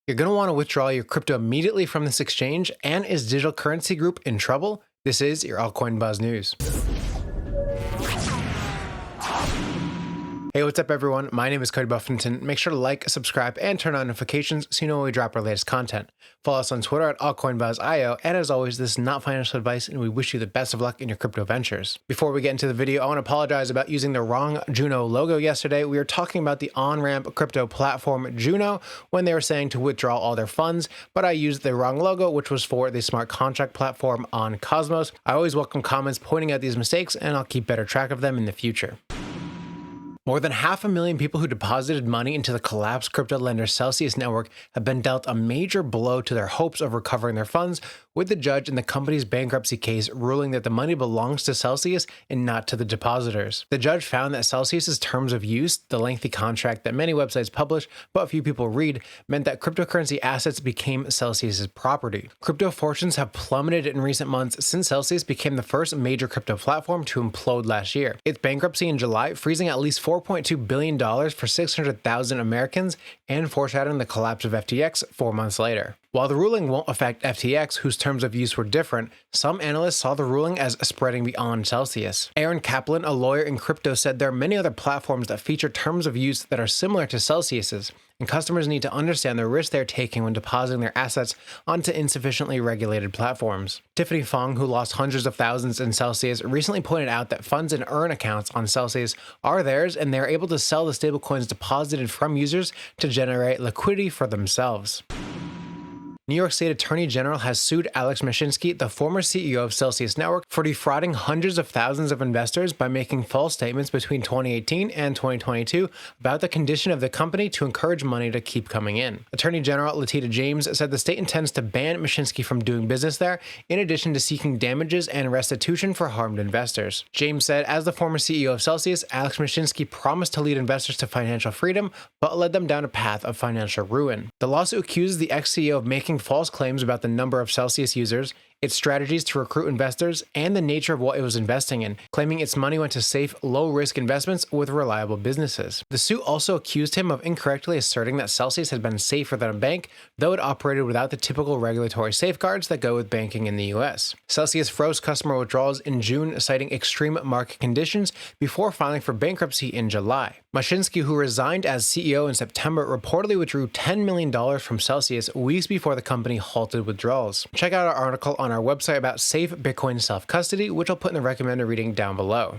You're going to want to withdraw your crypto immediately from this exchange, and is Digital Currency Group in trouble? This is your Altcoin Buzz News. Hey, what's up everyone? My name is Cody Buffington. Make sure to like, subscribe, and turn on notifications so you know when we drop our latest content. Follow us on Twitter at AltcoinBuzzIO, and as always, this is not financial advice, and we wish you the best of luck in your crypto ventures. Before we get into the video, I want to apologize about using the wrong Juno logo yesterday. We were talking about the on-ramp crypto platform Juno when they were saying to withdraw all their funds, but I used the wrong logo, which was for the smart contract platform on Cosmos. I always welcome comments pointing out these mistakes, and I'll keep better track of them in the future. More than 500,000 people who deposited money into the collapsed crypto lender Celcius network have been dealt a major blow to their hopes of recovering their funds, with the judge in the company's bankruptcy case ruling that the money belongs to Celcius and not to the depositors. The judge found that Celcius's terms of use, the lengthy contract that many websites publish but few people read, meant that cryptocurrency assets became Celcius's property. Crypto fortunes have plummeted in recent months since Celcius became the first major crypto platform to implode last year. Its bankruptcy in July, freezing at least $4.2 billion for 600,000 Americans, and foreshadowing the collapse of FTX 4 months later. While the ruling won't affect FTX, whose terms of use were different, some analysts saw the ruling as spreading beyond Celcius. Aaron Kaplan, a lawyer in crypto, said there are many other platforms that feature terms of use that are similar to Celcius's, and customers need to understand the risk they're taking when depositing their assets onto insufficiently regulated platforms. Tiffany Fong, who lost hundreds of thousands in Celcius, recently pointed out that funds and earn accounts on Celcius are theirs, and they're able to sell the stablecoins deposited from users to generate liquidity for themselves. New York State Attorney General has sued Alex Mashinsky, the former CEO of Celcius Network, for defrauding hundreds of thousands of investors by making false statements between 2018 and 2022 about the condition of the company to encourage money to keep coming in. Attorney General Letitia James said the state intends to ban Mashinsky from doing business there, in addition to seeking damages and restitution for harmed investors. James said, as the former CEO of Celcius, Alex Mashinsky promised to lead investors to financial freedom, but led them down a path of financial ruin. The lawsuit accuses the ex-CEO of making false claims about the number of Celcius users, its strategies to recruit investors, and the nature of what it was investing in, claiming its money went to safe, low-risk investments with reliable businesses. The suit also accused him of incorrectly asserting that Celcius had been safer than a bank, though it operated without the typical regulatory safeguards that go with banking in the US. Celcius froze customer withdrawals in June, citing extreme market conditions, before filing for bankruptcy in July. Mashinsky, who resigned as CEO in September, reportedly withdrew $10 million from Celcius weeks before the company halted withdrawals. Check out our article on our website about safe Bitcoin self-custody, which I'll put in the recommended reading down below.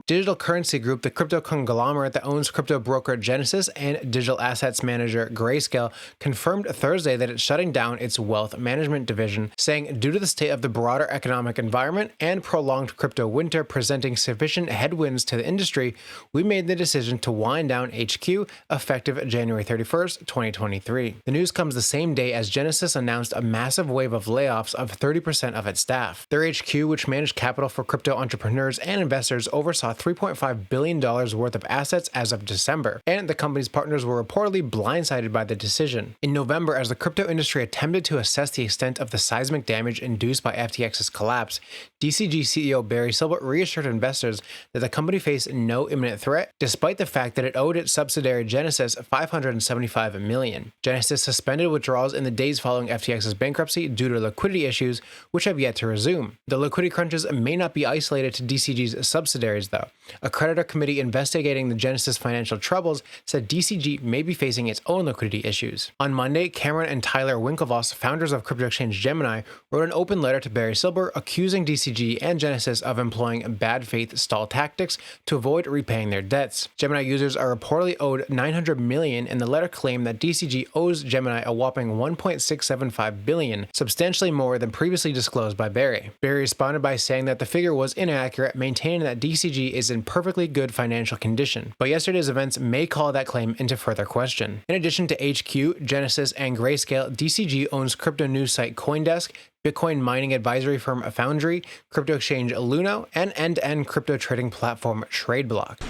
Digital Currency Group, the crypto conglomerate that owns crypto broker Genesis and digital assets manager Grayscale, confirmed Thursday that it's shutting down its wealth management division, saying due to the state of the broader economic environment and prolonged crypto winter presenting sufficient headwinds to the industry, we made the decision to wind down HQ effective January 31st, 2023. The news comes the same day as Genesis announced a massive wave of layoffs of 30% of its staff. Their HQ, which managed capital for crypto entrepreneurs and investors, oversaw $3.5 billion worth of assets as of December, and the company's partners were reportedly blindsided by the decision. In November, as the crypto industry attempted to assess the extent of the seismic damage induced by FTX's collapse, DCG CEO Barry Silbert reassured investors that the company faced no imminent threat, despite the fact that it owed its subsidiary Genesis $575 million. Genesis suspended withdrawals in the days following FTX's bankruptcy due to liquidity issues, which have yet to resume. The liquidity crunches may not be isolated to DCG's subsidiaries, though. A creditor committee investigating the Genesis financial troubles said DCG may be facing its own liquidity issues. On Monday, Cameron and Tyler Winklevoss, founders of crypto exchange Gemini, wrote an open letter to Barry Silbert accusing DCG and Genesis of employing bad faith stall tactics to avoid repaying their debts. Gemini users are reportedly owed $900 million, and the letter claimed that DCG owes Gemini a whopping $1.675 billion, substantially more than previously disclosed by Barry. Barry responded by saying that the figure was inaccurate, maintaining that DCG is in perfectly good financial condition, but yesterday's events may call that claim into further question. In addition to HQ, Genesis, and Grayscale, DCG owns crypto news site CoinDesk, Bitcoin mining advisory firm Foundry, crypto exchange Luno, and end-to-end crypto trading platform TradeBlock.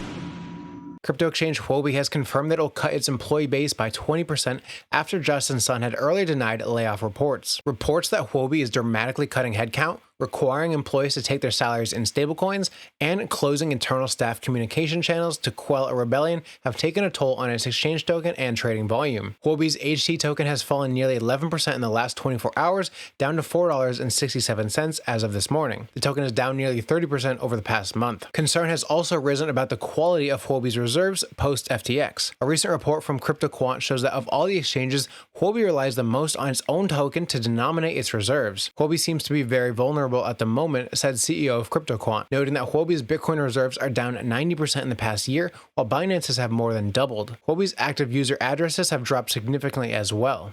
Crypto exchange Huobi has confirmed that it will cut its employee base by 20% after Justin Sun had earlier denied layoff reports. Reports that Huobi is dramatically cutting headcount requiring employees to take their salaries in stablecoins, and closing internal staff communication channels to quell a rebellion have taken a toll on its exchange token and trading volume. Huobi's HT token has fallen nearly 11% in the last 24 hours, down to $4.67 as of this morning. The token is down nearly 30% over the past month. Concern has also risen about the quality of Huobi's reserves post-FTX. A recent report from CryptoQuant shows that of all the exchanges, Huobi relies the most on its own token to denominate its reserves. Huobi seems to be very vulnerable at the moment, said CEO of CryptoQuant, noting that Huobi's Bitcoin reserves are down 90% in the past year, while Binance's have more than doubled. Huobi's active user addresses have dropped significantly as well.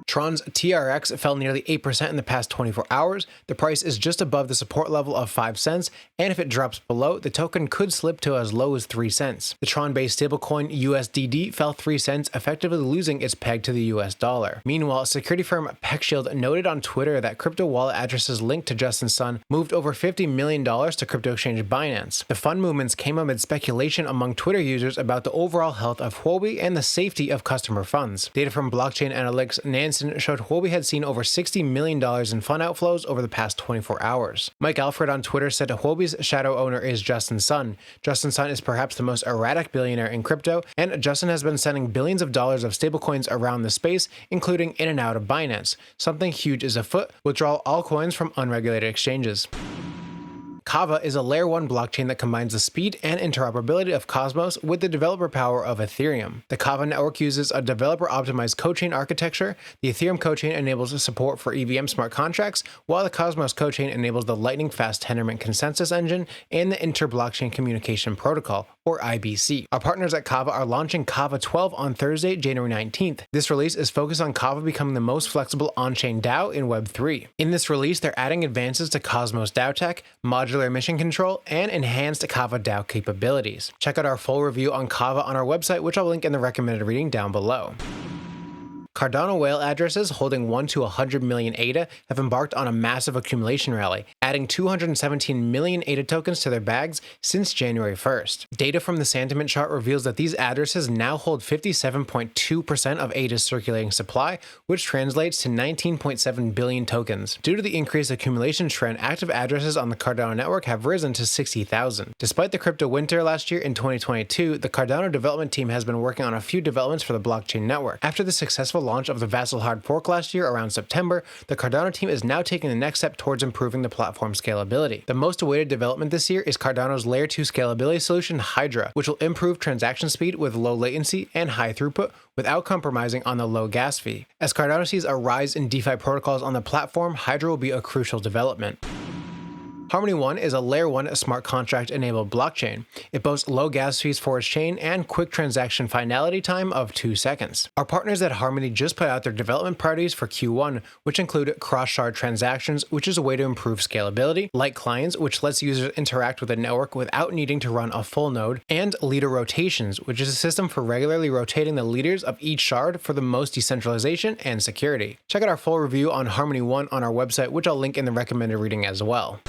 Tron's TRX fell nearly 8% in the past 24 hours. The price is just above the support level of 5 cents, and if it drops below, the token could slip to as low as 3 cents. The Tron-based stablecoin USDD fell 3 cents, effectively losing its peg to the US dollar. Meanwhile, security firm PeckShield noted on Twitter that crypto wallet addresses linked to Justin Sun moved over $50 million to crypto exchange Binance. The fund movements came amid speculation among Twitter users about the overall health of Huobi and the safety of customer funds. Data from blockchain analytics Nansen showed Huobi had seen over $60 million in fund outflows over the past 24 hours. Mike Alfred on Twitter said Huobi's shadow owner is Justin Sun. Justin Sun is perhaps the most erratic billionaire in crypto, and Justin has been sending billions of dollars of stablecoins around the space, including in and out of Binance. Something huge is afoot. Withdrawal altcoins from unregulated exchanges. Kava is a Layer 1 blockchain that combines the speed and interoperability of Cosmos with the developer power of Ethereum. The Kava network uses a developer-optimized cochain architecture. The Ethereum cochain enables support for EVM smart contracts, while the Cosmos cochain enables the lightning-fast Tendermint consensus engine and the Inter-Blockchain Communication Protocol, or IBC. Our partners at Kava are launching Kava 12 on Thursday, January 19th. This release is focused on Kava becoming the most flexible on-chain DAO in Web3. In this release, they're adding advances to Cosmos DAO tech, modular mission control, and enhanced Kava DAO capabilities. Check out our full review on Kava on our website, which I'll link in the recommended reading down below. Cardano whale addresses holding 1 to 100 million ADA have embarked on a massive accumulation rally, adding 217 million ADA tokens to their bags since January 1st. Data from the sentiment chart reveals that these addresses now hold 57.2% of ADA's circulating supply, which translates to 19.7 billion tokens. Due to the increased accumulation trend, active addresses on the Cardano network have risen to 60,000. Despite the crypto winter last year in 2022, the Cardano development team has been working on a few developments for the blockchain network. After the successful launch of the Vassal hard fork last year around September, the Cardano team is now taking the next step towards improving the platform scalability. The most awaited development this year is Cardano's Layer 2 scalability solution, Hydra, which will improve transaction speed with low latency and high throughput without compromising on the low gas fee. As Cardano sees a rise in DeFi protocols on the platform, Hydra will be a crucial development. Harmony One is a Layer 1 smart contract-enabled blockchain. It boasts low gas fees for its chain and quick transaction finality time of 2 seconds. Our partners at Harmony just put out their development priorities for Q1, which include cross-shard transactions, which is a way to improve scalability, light clients, which lets users interact with the network without needing to run a full node, and leader rotations, which is a system for regularly rotating the leaders of each shard for the most decentralization and security. Check out our full review on Harmony One on our website, which I'll link in the recommended reading as well.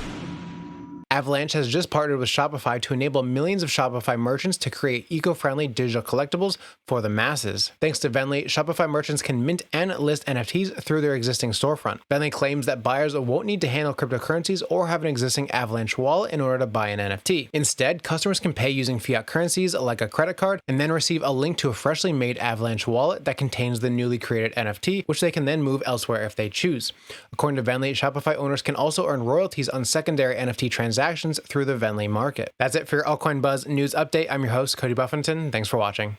Avalanche has just partnered with Shopify to enable millions of Shopify merchants to create eco-friendly digital collectibles for the masses. Thanks to Venly, Shopify merchants can mint and list NFTs through their existing storefront. Venly claims that buyers won't need to handle cryptocurrencies or have an existing Avalanche wallet in order to buy an NFT. Instead, customers can pay using fiat currencies like a credit card and then receive a link to a freshly made Avalanche wallet that contains the newly created NFT, which they can then move elsewhere if they choose. According to Venly, Shopify owners can also earn royalties on secondary NFT transactions through the Venly market. That's it for your Altcoin Buzz news update. I'm your host, Cody Buffington. Thanks for watching.